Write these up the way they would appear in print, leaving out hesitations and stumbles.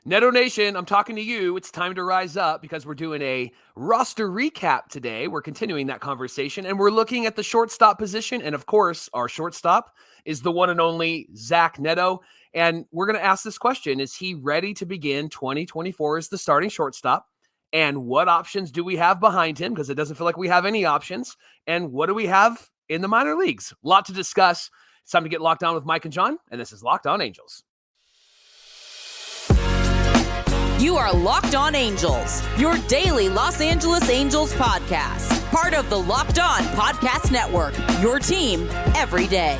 Neto Nation, I'm talking to you. It's time to rise up because we're doing a roster recap today. We're continuing that conversation, and we're looking at the shortstop position. And of course, our shortstop is the one and only Zach Neto. And we're going to ask this question: is he ready to begin 2024 as the starting shortstop? And what options do we have behind him? Because it doesn't feel like we have any options. And what do we have in the minor leagues? A lot to discuss. It's time to get locked on with Mike and John. And this is Locked On Angels. You are Locked On Angels, your daily Los Angeles Angels podcast. Part of the Locked On Podcast Network, your team every day.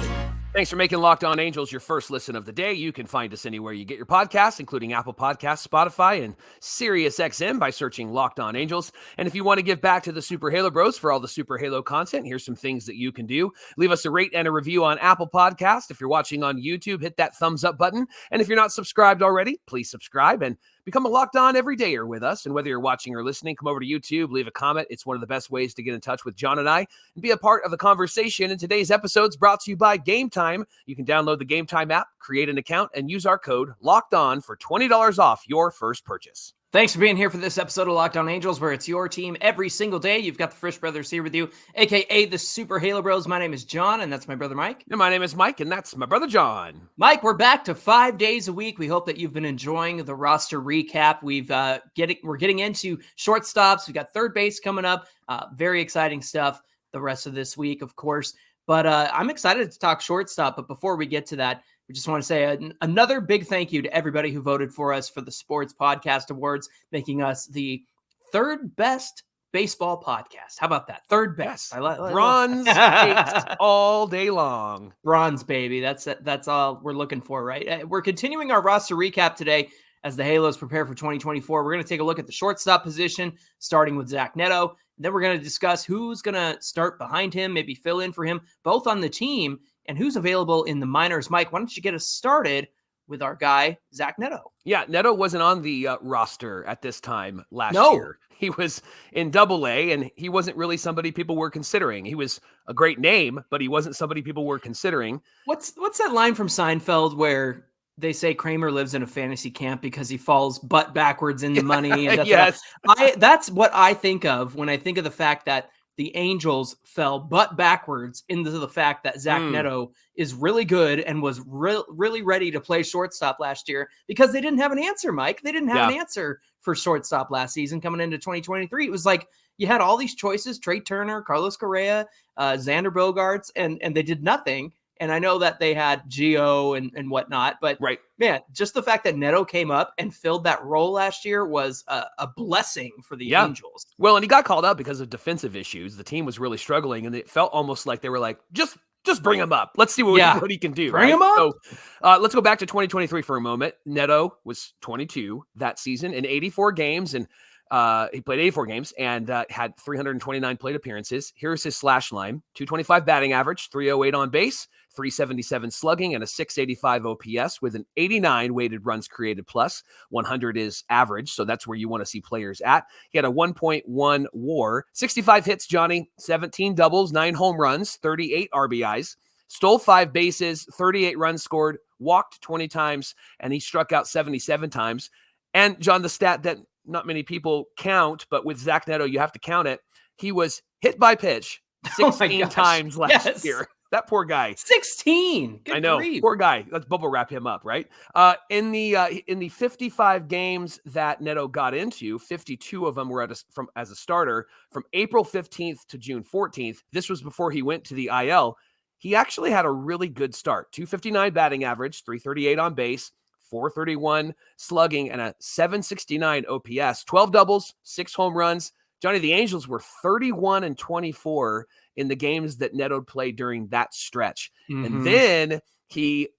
Thanks for making Locked On Angels your first listen of the day. You can find us anywhere you get your podcasts, including Apple Podcasts, Spotify, and SiriusXM by searching Locked On Angels. And if you want to give back to the Super Halo Bros for all the Super Halo content, here's some things that you can do. Leave us a rate and a review on Apple Podcasts. If you're watching on YouTube, hit that thumbs up button. And if you're not subscribed already, please subscribe and become a Locked On everydayer with us. And whether you're watching or listening, come over to YouTube, leave a comment. It's one of the best ways to get in touch with John and I and be a part of the conversation. And today's episode is brought to you by Game Time. You can download the Game Time app, create an account, and use our code Locked On for $20 off your first purchase. Thanks for being here for this episode of Locked On Angels, where it's your team every single day. You've got the Frisch Brothers here with you, a.k.a. the Super Halo Bros. My name is John, and that's my brother Mike. And my name is Mike, and that's my brother John. Mike, we're back to 5 days a week. We hope that you've been enjoying the roster recap. We're getting into shortstops. We've got third base coming up. Very exciting stuff the rest of this week, of course. But I'm excited to talk shortstop. But before we get to that, we just want to say another big thank you to everybody who voted for us for the Sports Podcast Awards, making us the third best baseball podcast. How about that? Third best. Bronze all day long. Bronze, baby. That's all we're looking for, right? We're continuing our roster recap today as the Halos prepare for 2024. We're going to take a look at the shortstop position, starting with Zach Neto. Then we're going to discuss who's going to start behind him, maybe fill in for him, both on the team, and who's available in the minors. Mike, why don't you get us started with our guy, Zach Neto? Yeah, Neto wasn't on the roster at this time last No. year. He was in Double-A, and he wasn't really somebody people were considering. He was a great name, but he wasn't somebody people were considering. What's that line from Seinfeld where they say Kramer lives in a fantasy camp because he falls butt backwards in the money? And Yes. That's what I think of when I think of the fact that the Angels fell butt backwards into the fact that Zach Neto is really good and was really ready to play shortstop last year because they didn't have an answer, Mike. They didn't have an answer for shortstop last season coming into 2023. It was like you had all these choices: Trey Turner, Carlos Correa, Xander Bogaerts, and they did nothing. And I know that they had Gio and whatnot, but right, man, just the fact that Neto came up and filled that role last year was a blessing for the Angels. Well, and he got called up because of defensive issues. The team was really struggling, and it felt almost like they were like, just bring him up. Let's see what he can do. Bring him up. So let's go back to 2023 for a moment. Neto was 22 that season in 84 games, and he played 84 games and had 329 plate appearances. Here's his slash line: 225 batting average, 308 on base, 377 slugging, and a 685 OPS with an 89 weighted runs created plus. 100 is average, so that's where you want to see players at. He had a 1.1 WAR, 65 hits, Johnny, 17 doubles, 9 home runs, 38 RBIs, stole 5 bases, 38 runs scored, walked 20 times, and he struck out 77 times. And John, the stat that not many people count, but with Zach Neto, you have to count it. He was hit by pitch 16 times last year. That poor guy. 16. Good I know. grief. Poor guy. Let's bubble wrap him up, right? In the 55 games that Neto got into, 52 of them were as a starter from April 15th to June 14th. This was before he went to the IL. He actually had a really good start. 259 batting average, 338 on base, 431 slugging, and a 769 OPS, 12 doubles, 6 home runs. Johnny, the Angels were 31-24 in the games that Neto played during that stretch. And then he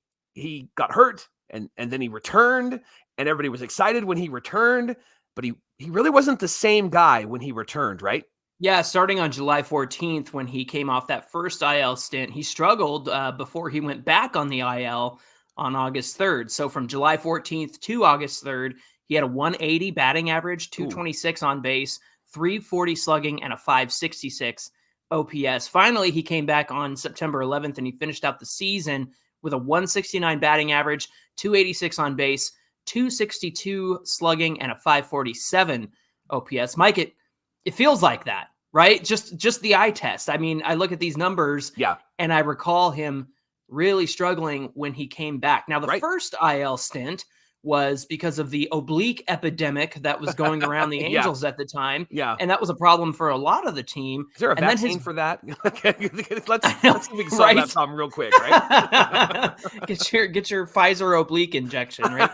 got hurt and then he returned, and everybody was excited when he returned, but he really wasn't the same guy when he returned, right? Yeah, starting on July 14th when he came off that first IL stint, he struggled before he went back on the IL on August 3rd. So from July 14th to August 3rd, he had a 180 batting average, 226 on base, 340 slugging, and a 566 OPS. Finally, he came back on September 11th, and he finished out the season with a 169 batting average, 286 on base, .262 slugging and a .547 OPS. Mike, it feels like that, right? Just the eye test. I mean, I look at these numbers and I recall him really struggling when he came back. Now, the first IL stint was because of the oblique epidemic that was going around the Angels at the time. Yeah. And that was a problem for a lot of the team. Is there a vaccine for that? let's see if we can solve that problem real quick, right? get your Pfizer oblique injection, right?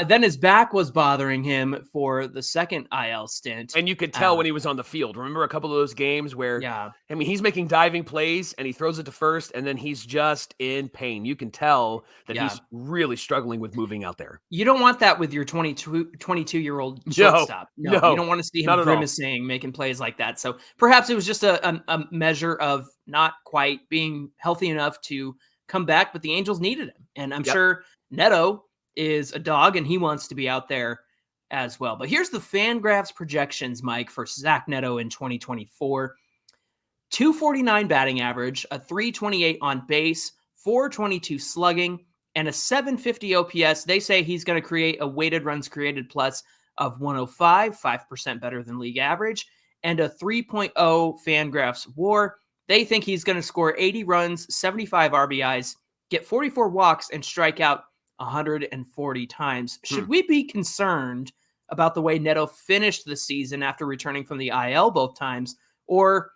Then his back was bothering him for the second IL stint. And you could tell when he was on the field. Remember a couple of those games where, I mean, he's making diving plays and he throws it to first and then he's just in pain. You can tell that he's really struggling with moving out there. You don't want that with your 22-year-old shortstop. No, you don't want to see him grimacing, making plays like that. So perhaps it was just a measure of not quite being healthy enough to come back, but the Angels needed him. And I'm sure Neto is a dog and he wants to be out there as well. But here's the Fangraphs projections, Mike, for Zach Neto in 2024. 249 batting average, a 328 on base, 422 slugging, and a 750 OPS. They say he's going to create a weighted runs created plus of 105, 5% better than league average, and a 3.0 Fangraphs WAR. They think he's going to score 80 runs, 75 RBIs, get 44 walks, and strike out 140 times. Should we be concerned about the way Neto finished the season after returning from the IL both times? Or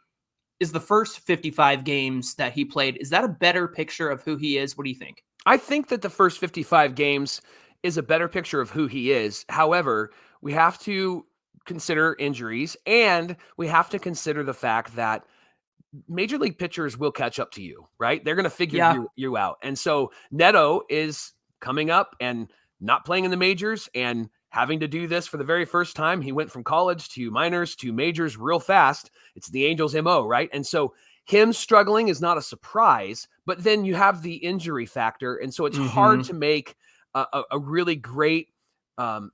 is the first 55 games that he played, is that a better picture of who he is? What do you think? I think that the first 55 games is a better picture of who he is. However, we have to consider injuries and we have to consider the fact that major league pitchers will catch up to you, right? They're going to figure you out. And so Neto is coming up and not playing in the majors and having to do this for the very first time. He went from college to minors to majors real fast. It's the Angels' MO, right? And so him struggling is not a surprise, but then you have the injury factor. And so it's hard to make a really great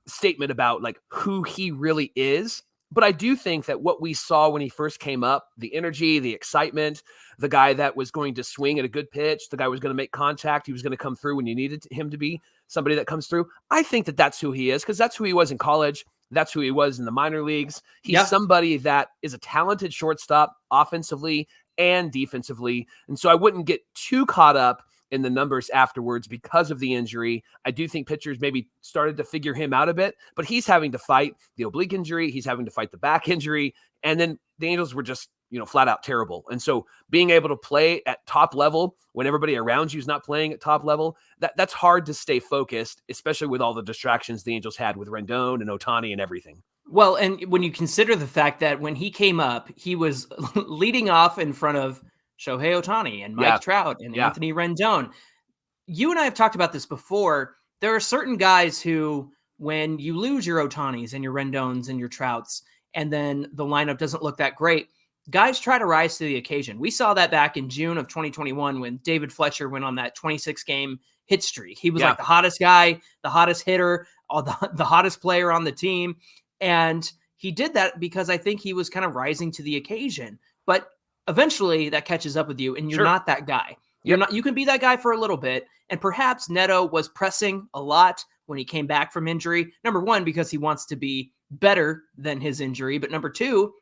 statement about like who he really is. But I do think that what we saw when he first came up, the energy, the excitement, the guy that was going to swing at a good pitch, the guy was going to make contact, he was going to come through when you needed him to be, somebody that comes through. I think that that's who he is because that's who he was in college. That's who he was in the minor leagues. He's somebody that is a talented shortstop offensively and defensively. And so I wouldn't get too caught up in the numbers afterwards because of the injury. I do think pitchers maybe started to figure him out a bit, but he's having to fight the oblique injury. He's having to fight the back injury. And then the Angels were just, flat out terrible. And so being able to play at top level when everybody around you is not playing at top level, that's hard to stay focused, especially with all the distractions the Angels had with Rendon and Ohtani and everything. Well, and when you consider the fact that when he came up, he was leading off in front of Shohei Ohtani and Mike Trout and Anthony Rendon. You and I have talked about this before. There are certain guys who, when you lose your Ohtanis and your Rendons and your Trouts, and then the lineup doesn't look that great, guys try to rise to the occasion. We saw that back in June of 2021 when David Fletcher went on that 26-game hit streak. He was like the hottest guy, the hottest hitter, the hottest player on the team. And he did that because I think he was kind of rising to the occasion. But eventually that catches up with you and you're not that guy. You're not, you can be that guy for a little bit. And perhaps Neto was pressing a lot when he came back from injury. Number one, because he wants to be better than his injury. But number two,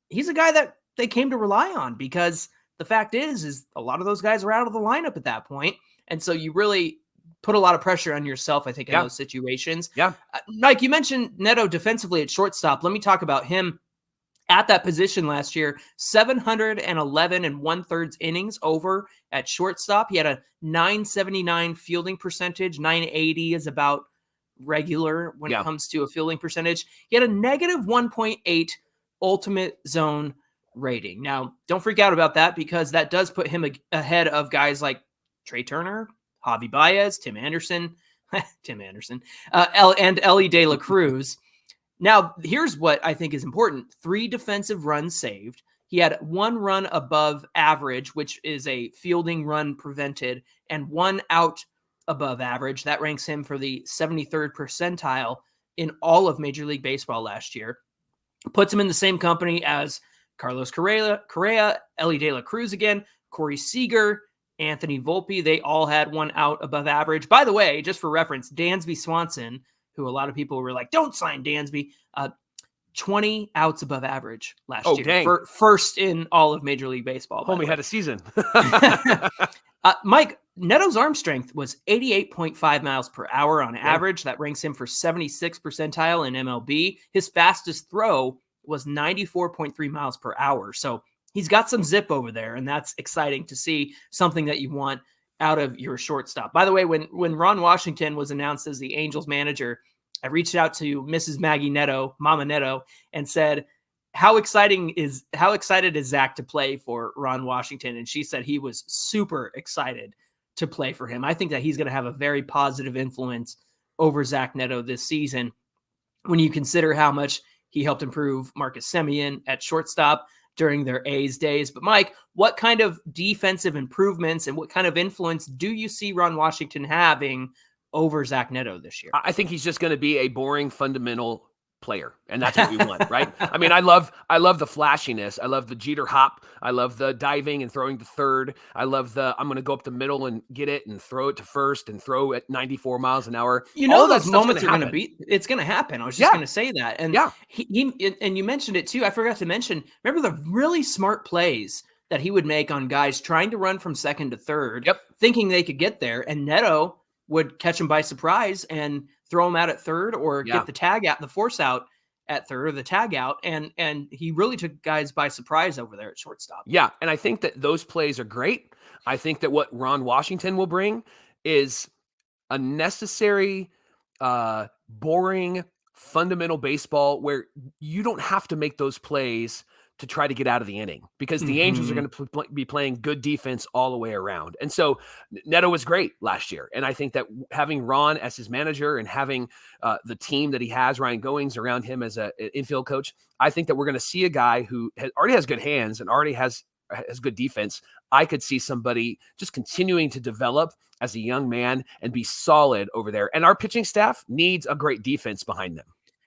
he's a guy that they came to rely on because the fact is a lot of those guys are out of the lineup at that point. And so you really put a lot of pressure on yourself, I think, in those situations. Mike, you mentioned Neto defensively at shortstop. Let me talk about him at that position last year. 711 and 1/3 innings over at shortstop. He had a 979 fielding percentage. 980 is about regular when it comes to a fielding percentage. He had a negative 1.8 ultimate zone rating. Now, don't freak out about that because that does put him ahead of guys like Trey Turner, Javi Baez, Tim Anderson, and Ellie De La Cruz. Now, here's what I think is important. 3 defensive runs saved. He had 1 run above average, which is a fielding run prevented, and 1 out above average. That ranks him for the 73rd percentile in all of Major League Baseball last year. Puts him in the same company as Carlos Correa, Ellie De La Cruz again, Corey Seager, Anthony Volpe, they all had one out above average. By the way, just for reference, Dansby Swanson, who a lot of people were like, don't sign Dansby, 20 outs above average last year. Dang. First in all of Major League Baseball. Homie had a season. Mike, Neto's arm strength was 88.5 miles per hour on average. That ranks him for 76th percentile in MLB. His fastest throw was 94.3 miles per hour. So he's got some zip over there, and that's exciting to see, something that you want out of your shortstop. By the way, when Ron Washington was announced as the Angels manager, I reached out to Mrs. Maggie Neto, Mama Neto, and said, how excited is Zach to play for Ron Washington? And she said he was super excited to play for him. I think that he's going to have a very positive influence over Zach Neto this season when you consider how much he helped improve Marcus Semien at shortstop during their A's days. But Mike, what kind of defensive improvements and what kind of influence do you see Ron Washington having over Zach Neto this year? I think he's just going to be a boring fundamental player, and that's what we want, right? I mean, I love the flashiness. I love the Jeter hop. I love the diving and throwing to third. I love I'm going to go up the middle and get it and throw it to first and throw at 94 miles an hour. You know, those moments are going to be, it's going to happen. I was just going to say that. And he, and you mentioned it too. I forgot to mention, remember the really smart plays that he would make on guys trying to run from second to third, thinking they could get there. And Neto would catch him by surprise and throw him out at third, or get the tag out, the force out at third, or the tag out. And he really took guys by surprise over there at shortstop. Yeah. And I think that those plays are great. I think that what Ron Washington will bring is a necessary, boring, fundamental baseball where you don't have to make those plays to try to get out of the inning, because the Angels are going to be playing good defense all the way around. And so Neto was great last year. And I think that having Ron as his manager and having the team that he has, Ryan Goings, around him as an infield coach, I think that we're going to see a guy who already has good hands and already has good defense. I could see somebody just continuing to develop as a young man and be solid over there. And our pitching staff needs a great defense behind them.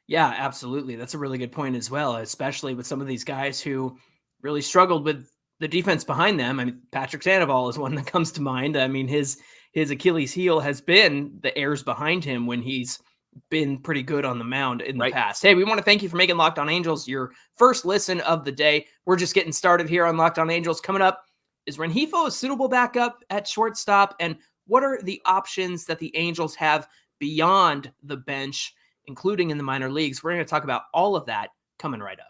Yeah, absolutely. That's a really good point as well, especially with some of these guys who really struggled with the defense behind them. I mean, Patrick Sandoval is one that comes to mind. I mean, his Achilles heel has been the errors behind him when he's been pretty good on the mound in the past. Hey, we want to thank you for making Locked On Angels your first listen of the day. We're just getting started here on Locked On Angels. Coming up, is Rengifo a suitable backup at shortstop? And what are the options that the Angels have beyond the bench, including in the minor leagues? We're going to talk about all of that coming right up.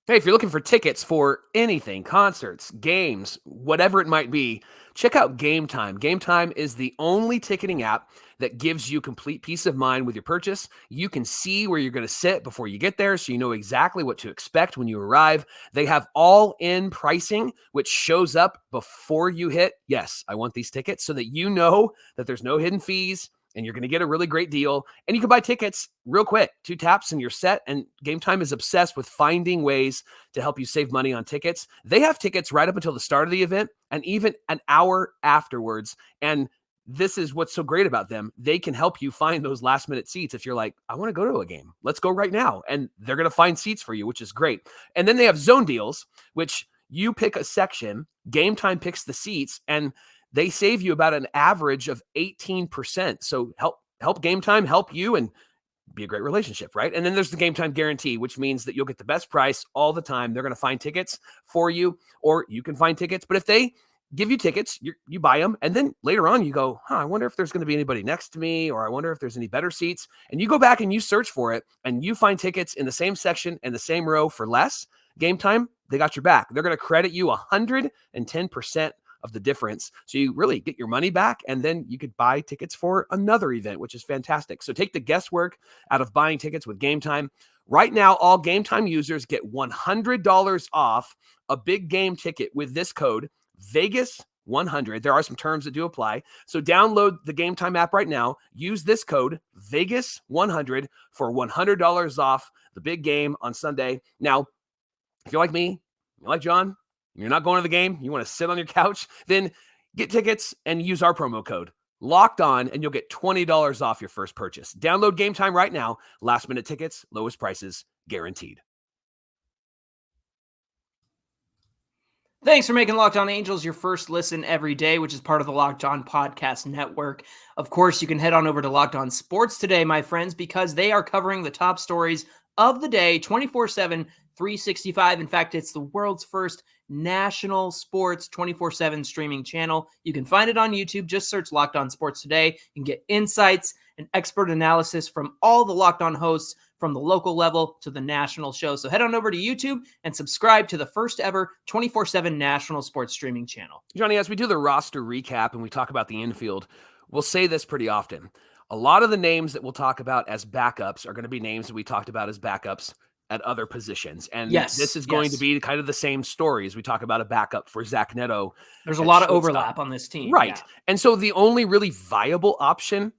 Hey, if you're looking for tickets for anything, concerts, games, whatever it might be, check out Game Time. Game Time is the only ticketing app that gives you complete peace of mind with your purchase. You can see where you're going to sit before you get there, so you know exactly what to expect when you arrive. They have all-in pricing, which shows up before you hit, yes, I want these tickets, so that you know that there's no hidden fees, and you're going to get a really great deal. And you can buy tickets real quick, 2 taps and you're set. And Game Time is obsessed with finding ways to help you save money on tickets. They have tickets right up until the start of the event and even an hour afterwards. And this is what's so great about them. They can help you find those last minute seats. If you're like, I want to go to a game, let's go right now. And they're going to find seats for you, which is great. And then they have zone deals, which you pick a section, Game Time picks the seats, and they save you about an average of 18%. So help Game Time help you and be a great relationship, right? And then there's the Game Time guarantee, which means that you'll get the best price all the time. They're going to find tickets for you, or you can find tickets. But if they give you tickets, you buy them, and then later on you go, I wonder if there's going to be anybody next to me, or I wonder if there's any better seats. And you go back and you search for it, and you find tickets in the same section and the same row for less. Game Time, they got your back. They're going to credit you 110% of the difference. So you really get your money back, and then you could buy tickets for another event, which is fantastic. So take the guesswork out of buying tickets with Game Time. Right now, all Game Time users get $100 off a big game ticket with this code, Vegas100. There are some terms that do apply. So download the Game Time app right now. Use this code, Vegas100, for $100 off the big game on Sunday. Now, if you're like me, you're like John, you're not going to the game, you want to sit on your couch, then get tickets and use our promo code Locked On, and you'll get $20 off your first purchase. Download Game Time right now. Last minute tickets, lowest prices guaranteed. Thanks for making Locked On Angels your first listen every day, which is part of the Locked On Podcast Network. Of course, you can head on over to Locked On Sports today, my friends, because they are covering the top stories of the day 24/7, 365. In fact, it's the world's first national sports 24/7 streaming channel. You can find it on YouTube. Just search Locked On Sports today. You can get insights and expert analysis from all the Locked On hosts from the local level to the national show. So head on over to YouTube and subscribe to the first ever 24/7 national sports streaming channel. Johnny, as we do the roster recap and we talk about the infield, we'll say this pretty often. A lot of the names that we'll talk about as backups are going to be names that we talked about as backups at other positions. And this is going to be kind of the same story as we talk about a backup for Zach Neto. There's a lot of overlap on this team. Right. Yeah. And so the only really viable option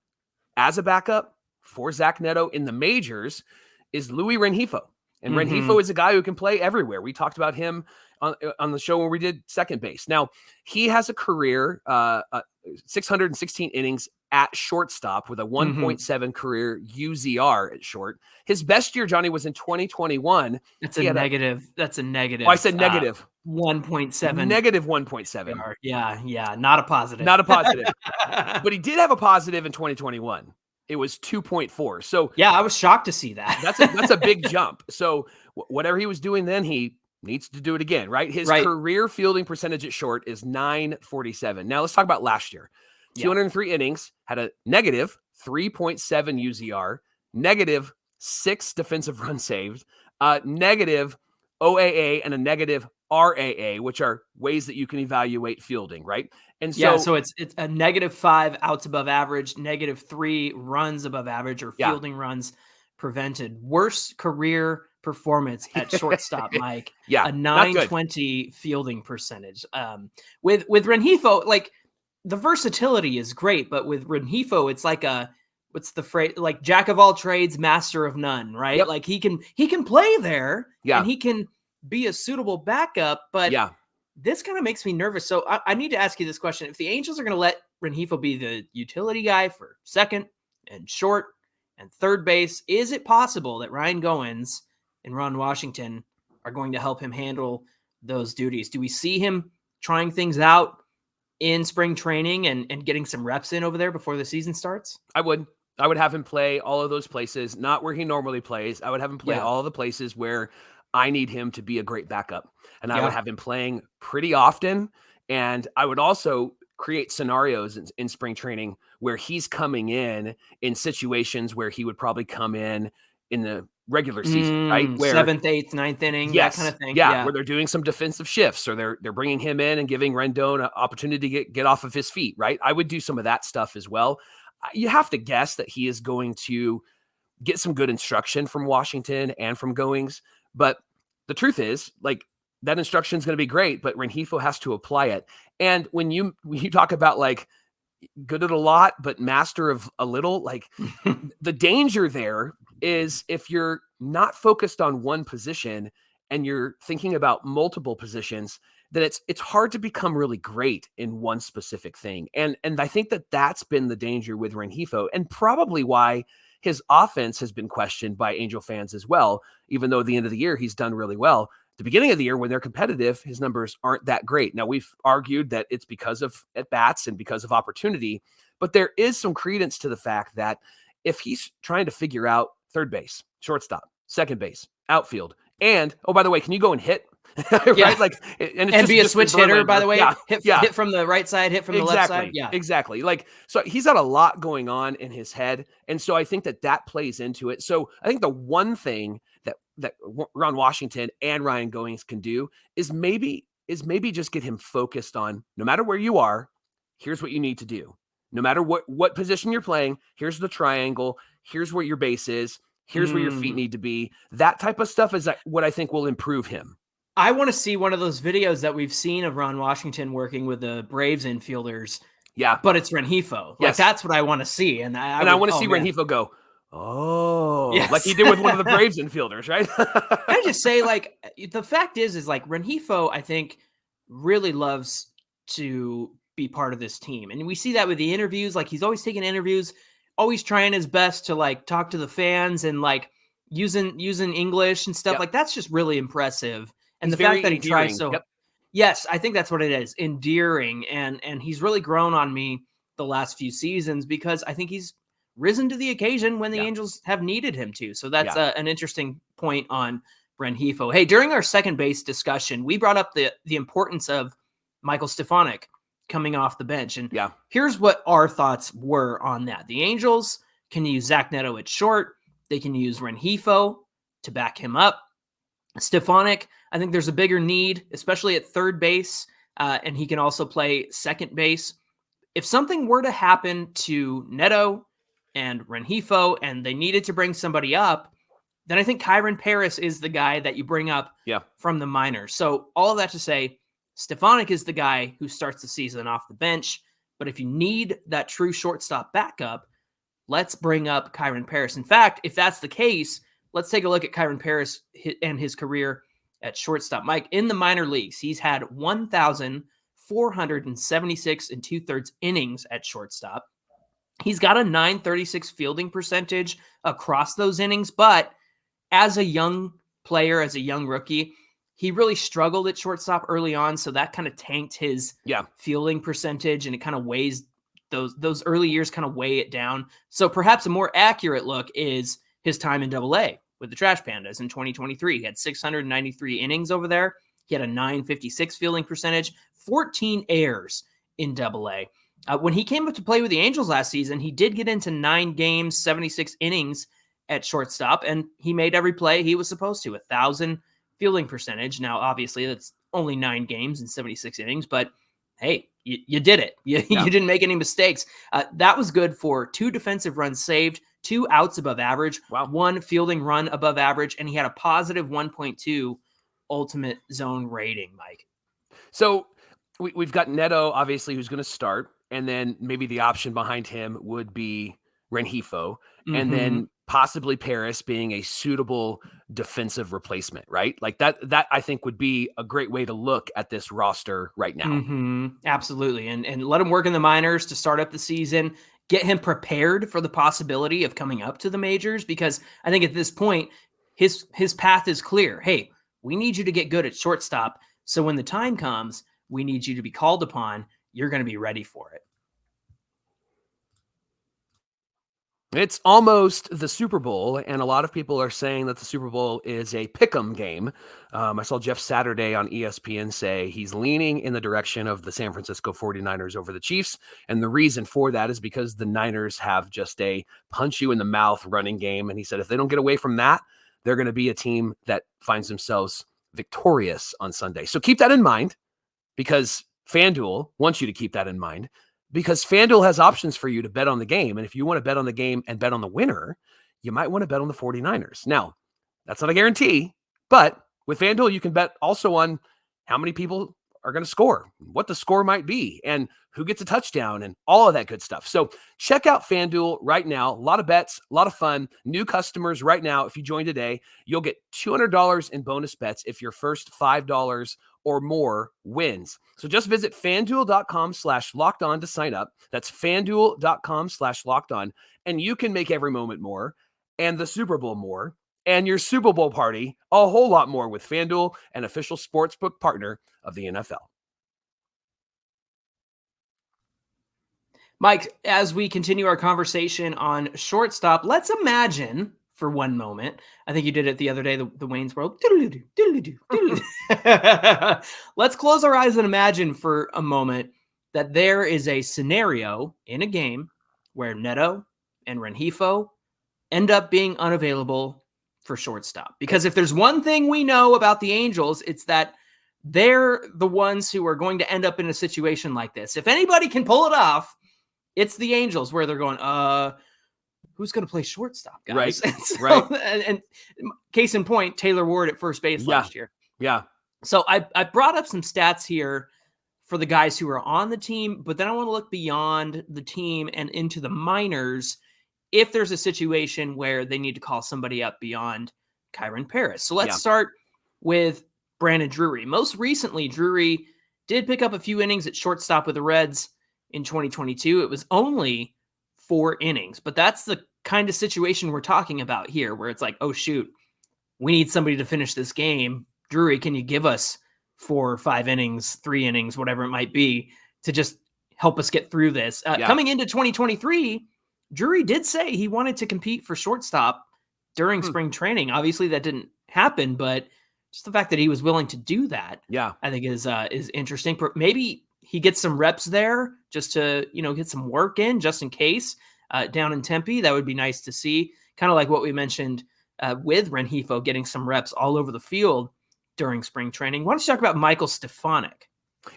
as a backup for Zach Neto in the majors is Luis Rengifo. And Rengifo is a guy who can play everywhere. We talked about him on the show where we did second base. Now, he has a career 616 innings at shortstop with a 1.7 career UZR at short. His best year, Johnny, was in 2021. That's a negative. That's a negative. Oh, I said negative. 1.7. Negative 1.7. Yeah. Not a positive. Not a positive. But he did have a positive in 2021. It was 2.4. So yeah, I was shocked to see that. That's a big jump. So whatever he was doing then, he needs to do it again, right? His career fielding percentage at short is .947. Now let's talk about last year. 203 innings, had a negative 3.7 UZR, negative 6 defensive runs saved, negative OAA, and a negative RAA, which are ways that you can evaluate fielding, right? And so, it's a -5 outs above average, -3 runs above average, or fielding runs prevented. Worst career performance at shortstop, Mike. A 920 fielding percentage. With Rengifo, like, the versatility is great, but with Rengifo, it's like what's the phrase? Like, jack of all trades, master of none, right? Like he can play there, and he can be a suitable backup, but this kind of makes me nervous. So I need to ask you this question. If the Angels are going to let Rengifo be the utility guy for second and short and third base, is it possible that Ryan Goins and Ron Washington are going to help him handle those duties? Do we see him trying things out in spring training and getting some reps in over there before the season starts? I would have him play all of those places, not where he normally plays. I would have him play all of the places where I need him to be a great backup. And I would have him playing pretty often. And I would also create scenarios in spring training where he's coming in situations where he would probably come in the regular season, right? Where 7th, 8th, 9th inning, that kind of thing. Yeah, where they're doing some defensive shifts, or they're bringing him in and giving Rendon an opportunity to get off of his feet, right? I would do some of that stuff as well. You have to guess that he is going to get some good instruction from Washington and from Goings. But the truth is, like, that instruction is going to be great, but Rengifo has to apply it. And when you talk about, like, good at a lot, but master of a little, like, the danger there is if you're not focused on one position and you're thinking about multiple positions, then it's hard to become really great in one specific thing. And I think that's been the danger with Rengifo, and probably why his offense has been questioned by Angel fans as well, even though at the end of the year he's done really well. At the beginning of the year, when they're competitive, his numbers aren't that great. Now, we've argued that it's because of at-bats and because of opportunity, but there is some credence to the fact that if he's trying to figure out third base, shortstop, second base, outfield, and, oh, by the way, can you go and hit? Right? Like, and be a switch hitter, by the way. Hit from the right side, hit from the left side. Yeah, exactly. Like, so he's got a lot going on in his head, and so I think that plays into it. So I think the one thing that Ron Washington and Ryan Goings can do is maybe just get him focused on, no matter where you are, here's what you need to do. No matter what position you're playing, here's the triangle, here's where your base is, here's where your feet need to be. That type of stuff is what I think will improve him. I want to see one of those videos that we've seen of Ron Washington working with the Braves infielders. Yeah. But it's Rengifo. Like, that's what I want to see. And I want to see Rengifo go, like he did with one of the Braves infielders, right? I just say, like, the fact is like Rengifo, I think, really loves to be part of this team. And we see that with the interviews. Like, he's always taking interviews, always trying his best to, like, talk to the fans and, like, using English and stuff. Like, that's just really impressive. And the fact that he tries so Yes, I think that's what it is. Endearing. And he's really grown on me the last few seasons because I think he's risen to the occasion when the Angels have needed him to. So that's an interesting point on Rengifo. Hey, during our second base discussion, we brought up the importance of Michael Stefanik coming off the bench. And here's what our thoughts were on that. The Angels can use Zach Neto at short. They can use Rengifo to back him up. Stefanik, I think there's a bigger need, especially at third base, and he can also play second base. If something were to happen to Neto and Rengifo and they needed to bring somebody up, then I think Kyron Paris is the guy that you bring up from the minors. So all of that to say, Stefanik is the guy who starts the season off the bench. But if you need that true shortstop backup, let's bring up Kyron Paris. In fact, if that's the case, let's take a look at Kyron Paris and his career at shortstop. Mike, in the minor leagues, he's had 1,476 and 2/3 innings at shortstop. He's got a .936 fielding percentage across those innings, but as a young player, as a young rookie, he really struggled at shortstop early on, so that kind of tanked his fielding percentage, and it kind of weighs those early years kind of weigh it down. So perhaps a more accurate look is his time in Double-A with the Trash Pandas in 2023. He had 693 innings over there. He had a .956 fielding percentage, 14 errors in Double-A. When he came up to play with the Angels last season, he did get into 9 games, 76 innings at shortstop, and he made every play he was supposed to, 1,000 fielding percentage. Now, obviously, that's only 9 games and 76 innings, but hey, you did it. You didn't make any mistakes. That was good for 2 defensive runs saved, 2 outs above average, 1 fielding run above average, and he had a positive 1.2 ultimate zone rating, Mike. So we've got Neto, obviously, who's going to start, and then maybe the option behind him would be Rengifo, and then possibly Paris being a suitable defensive replacement, right? Like that I think would be a great way to look at this roster right now. Absolutely. And let him work in the minors to start up the season, get him prepared for the possibility of coming up to the majors, because I think at this point, his path is clear. Hey, we need you to get good at shortstop. So when the time comes, we need you to be called upon. You're going to be ready for it. It's almost the Super Bowl, and a lot of people are saying that the Super Bowl is a pick'em game. I saw Jeff Saturday on ESPN say he's leaning in the direction of the San Francisco 49ers over the Chiefs, and the reason for that is because the Niners have just a punch-you-in-the-mouth running game, and he said if they don't get away from that, they're going to be a team that finds themselves victorious on Sunday. So keep that in mind, because FanDuel wants you to keep that in mind, because FanDuel has options for you to bet on the game. And if you want to bet on the game and bet on the winner, you might want to bet on the 49ers. Now, that's not a guarantee, but with FanDuel, you can bet also on how many people are going to score, what the score might be, and who gets a touchdown, and all of that good stuff. So check out FanDuel right now. A lot of bets, a lot of fun. New customers right now, if you join today, you'll get $200 in bonus bets if your first $5 or more wins. So just visit FanDuel.com/lockedon to sign up. That's FanDuel.com/lockedon. And you can make every moment more, and the Super Bowl more, and your Super Bowl party a whole lot more with FanDuel, an official sportsbook partner of the NFL. Mike, as we continue our conversation on shortstop, let's imagine for one moment, I think you did it the other day, the Wayne's World. Let's close our eyes and imagine for a moment that there is a scenario in a game where Neto and Rengifo end up being unavailable for shortstop. Because if there's one thing we know about the Angels, it's that they're the ones who are going to end up in a situation like this. If anybody can pull it off, it's the Angels, where they're going, who's going to play shortstop, guys? Right. And case in point, Taylor Ward at first base last year. Yeah. So I brought up some stats here for the guys who are on the team, but then I want to look beyond the team and into the minors if there's a situation where they need to call somebody up beyond Kyron Paris. So let's start with Brandon Drury. Most recently, Drury did pick up a few innings at shortstop with the Reds in 2022. It was only 4 innings, but that's the kind of situation we're talking about here, where it's like, oh shoot, we need somebody to finish this game. Drury, can you give us 4 or 5 innings, 3 innings, whatever it might be, to just help us get through this. Coming into 2023, Drury did say he wanted to compete for shortstop during spring training. Obviously, that didn't happen, but just the fact that he was willing to do that, I think is interesting. Maybe he gets some reps there just to, get some work in just in case down in Tempe. That would be nice to see. Kind of like what we mentioned with Rengifo, getting some reps all over the field during spring training. Why don't you talk about Michael Stefanik?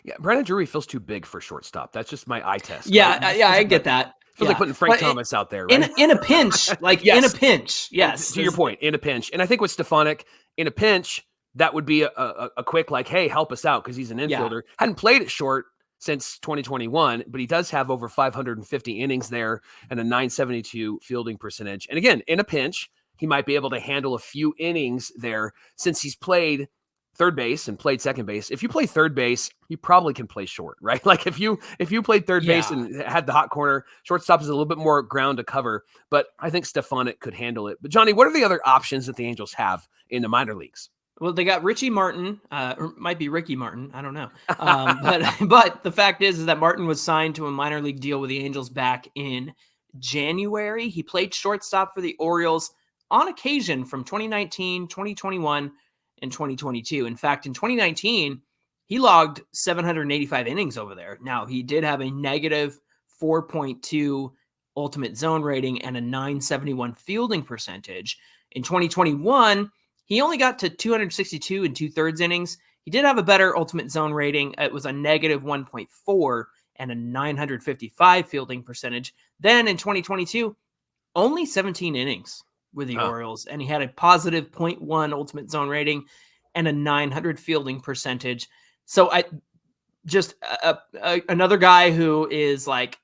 Yeah, Brandon Drury feels too big for shortstop. That's just my eye test. Yeah, right? I get that. Feels like putting Frank Thomas out there, right? In a pinch, in a pinch. Yes. To your point, in a pinch. And I think with Stefanik, in a pinch, that would be a quick, hey, help us out, because he's an infielder. Hadn't played at short since 2021, but he does have over 550 innings there and a 972 fielding percentage. And again, in a pinch, he might be able to handle a few innings there since he's played third base and played second base. If you play third base, you probably can play short, right? Like if you played third base and had the hot corner, shortstop is a little bit more ground to cover, but I think Stefanik could handle it. But Johnny, what are the other options that the Angels have in the minor leagues? Well, they got Richie Martin, or might be Ricky Martin. I don't know. But the fact is that Martin was signed to a minor league deal with the Angels back in January. He played shortstop for the Orioles on occasion from 2019, 2021, and 2022. In fact, in 2019, he logged 785 innings over there. Now, he did have a negative 4.2 ultimate zone rating and a 971 fielding percentage. In 2021, he only got to 262 and 2/3 innings. He did have a better ultimate zone rating. It was a negative 1.4 and a 955 fielding percentage. Then in 2022, only 17 innings with the Orioles, and he had a positive 0.1 ultimate zone rating and a 900 fielding percentage. So I just another guy who is like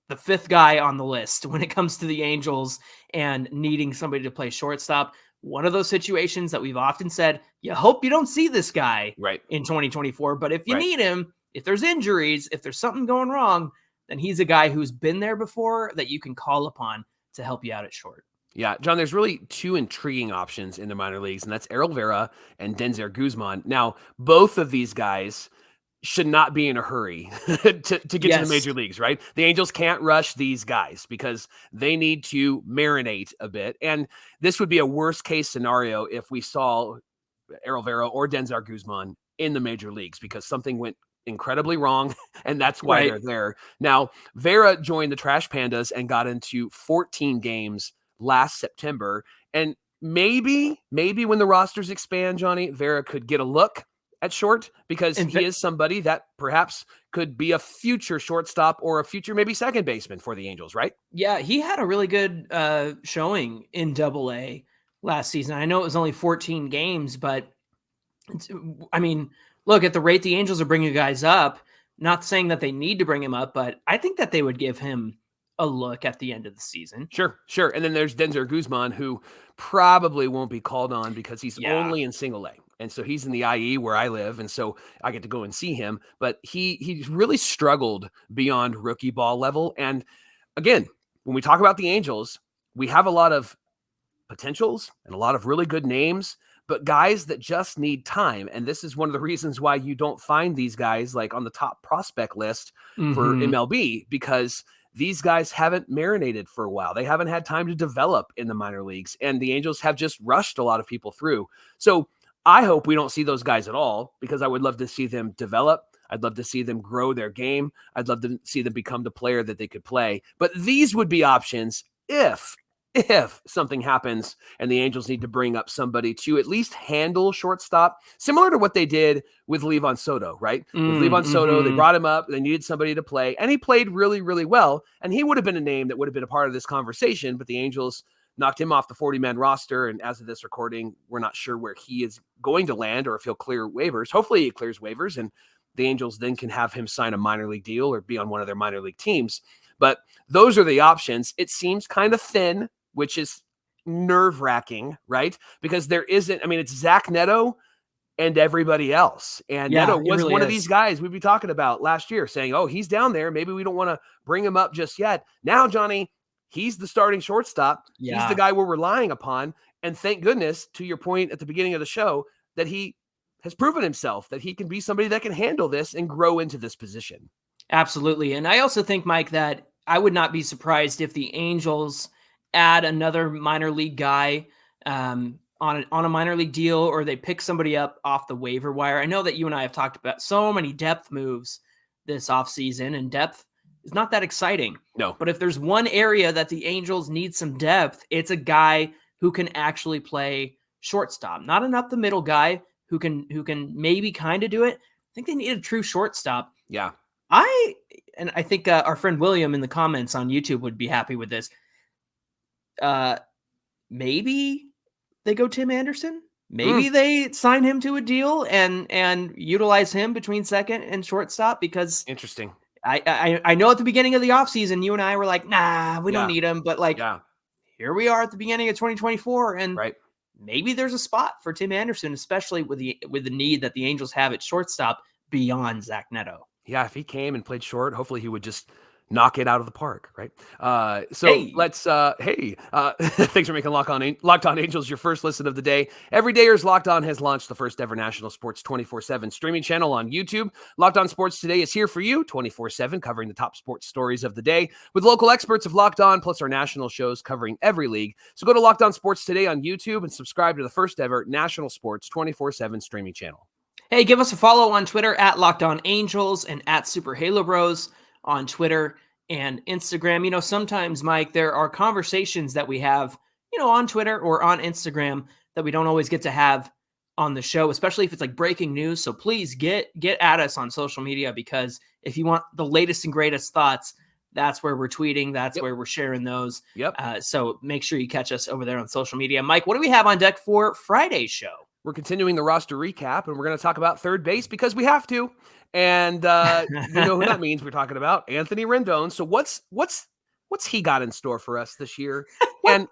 the 5th guy on the list when it comes to the Angels and needing somebody to play shortstop. One of those situations that we've often said, you hope you don't see this guy in 2024, but if you need him, if there's injuries, if there's something going wrong, then he's a guy who's been there before that you can call upon to help you out at short. Yeah, John, there's really 2 intriguing options in the minor leagues, and that's Errol Vera and Denzer Guzman. Now, both of these guys should not be in a hurry to get to the major leagues, right? The Angels can't rush these guys because they need to marinate a bit. And this would be a worst case scenario if we saw Errol Vera or Denzer Guzman in the major leagues because something went incredibly wrong, and that's why they're there. Now, Vera joined the Trash Pandas and got into 14 games last September. And maybe when the rosters expand, Johnny, Vera could get a look at short because he is somebody that perhaps could be a future shortstop or a future maybe second baseman for the Angels, right? Yeah, he had a really good showing in Double-A last season. I know it was only 14 games, but look at the rate the Angels are bringing guys up. Not saying that they need to bring him up, but I think that they would give him a look at the end of the season. Sure. And then there's Denzer Guzman, who probably won't be called on because he's only in single A. And so he's in the IE where I live. And so I get to go and see him, but he's really struggled beyond rookie ball level. And again, when we talk about the Angels, we have a lot of potentials and a lot of really good names, but guys that just need time. And this is one of the reasons why you don't find these guys like on the top prospect list for MLB, because these guys haven't marinated for a while. They haven't had time to develop in the minor leagues, and the Angels have just rushed a lot of people through. So I hope we don't see those guys at all, because I would love to see them develop. I'd love to see them grow their game. I'd love to see them become the player that they could play. But these would be options if something happens and the Angels need to bring up somebody to at least handle shortstop, similar to what they did with Levan Soto, right? With Levan Soto, they brought him up. They needed somebody to play, and he played really, really well. And he would have been a name that would have been a part of this conversation, but the Angels knocked him off the 40-man roster. And as of this recording, we're not sure where he is going to land or if he'll clear waivers. Hopefully he clears waivers, and the Angels then can have him sign a minor league deal or be on one of their minor league teams. But those are the options. It seems kind of thin, which is nerve-wracking, right? Because there isn't, it's Zach Neto and everybody else. And Neto was really one of these guys we'd be talking about last year saying, oh, he's down there. Maybe we don't want to bring him up just yet. Now, Johnny, he's the starting shortstop. Yeah. He's the guy we're relying upon. And thank goodness, to your point at the beginning of the show, that he has proven himself that he can be somebody that can handle this and grow into this position. Absolutely. And I also think, Mike, that I would not be surprised if the Angels add another minor league guy on a minor league deal, or they pick somebody up off the waiver wire. I know that you and I have talked about so many depth moves this offseason, and depth is not that exciting. No. But if there's one area that the Angels need some depth, it's a guy who can actually play shortstop, not an up the middle guy who can maybe kind of do it. I think they need a true shortstop. Yeah. I think our friend William in the comments on YouTube would be happy with this. Maybe they go Tim Anderson. Maybe they sign him to a deal and utilize him between second and shortstop, because Interesting. I know at the beginning of the offseason, you and I were like, nah, we don't need him. But here we are at the beginning of 2024, and maybe there's a spot for Tim Anderson, especially with the need that the Angels have at shortstop beyond Zach Neto. Yeah, if he came and played short, hopefully he would just knock it out of the park, right? Thanks for making Locked On Angels your first listen of the day. Everydayers Locked On has launched the first ever national sports 24/7 streaming channel on YouTube. Locked On Sports Today is here for you 24/7, covering the top sports stories of the day with local experts of Locked On, plus our national shows covering every league. So go to Locked On Sports Today on YouTube and subscribe to the first ever national sports 24/7 streaming channel. Hey, give us a follow on Twitter at Locked On Angels and at Super Halo Bros on Twitter and Instagram. Sometimes, Mike, there are conversations that we have, on Twitter or on Instagram that we don't always get to have on the show, especially if it's like breaking news. So please get at us on social media, because if you want the latest and greatest thoughts, that's where we're tweeting. That's where we're sharing those. So make sure you catch us over there on social media. Mike, what do we have on deck for Friday's show? We're continuing the roster recap, and we're going to talk about third base because we have to. And you know who that means. We're talking about Anthony Rendon. So what's he got in store for us this year? What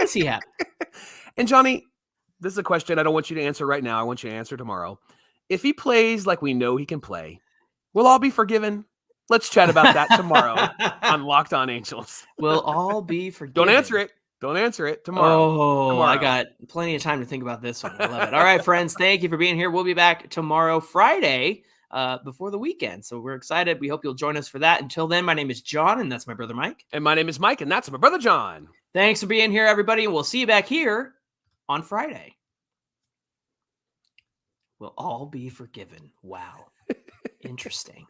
does he have? And Johnny, this is a question I don't want you to answer right now. I want you to answer tomorrow. If he plays like we know he can play, we'll all be forgiven. Let's chat about that tomorrow on Locked On Angels. We'll all be forgiven. Don't answer it tomorrow. Tomorrow. I got plenty of time to think about this one. I love it. All right, friends. Thank you for being here. We'll be back tomorrow, Friday, before the weekend. So we're excited. We hope you'll join us for that. Until then, my name is John, and that's my brother Mike. And my name is Mike, and that's my brother John. Thanks for being here, everybody. And we'll see you back here on Friday. We'll all be forgiven. Wow. Interesting.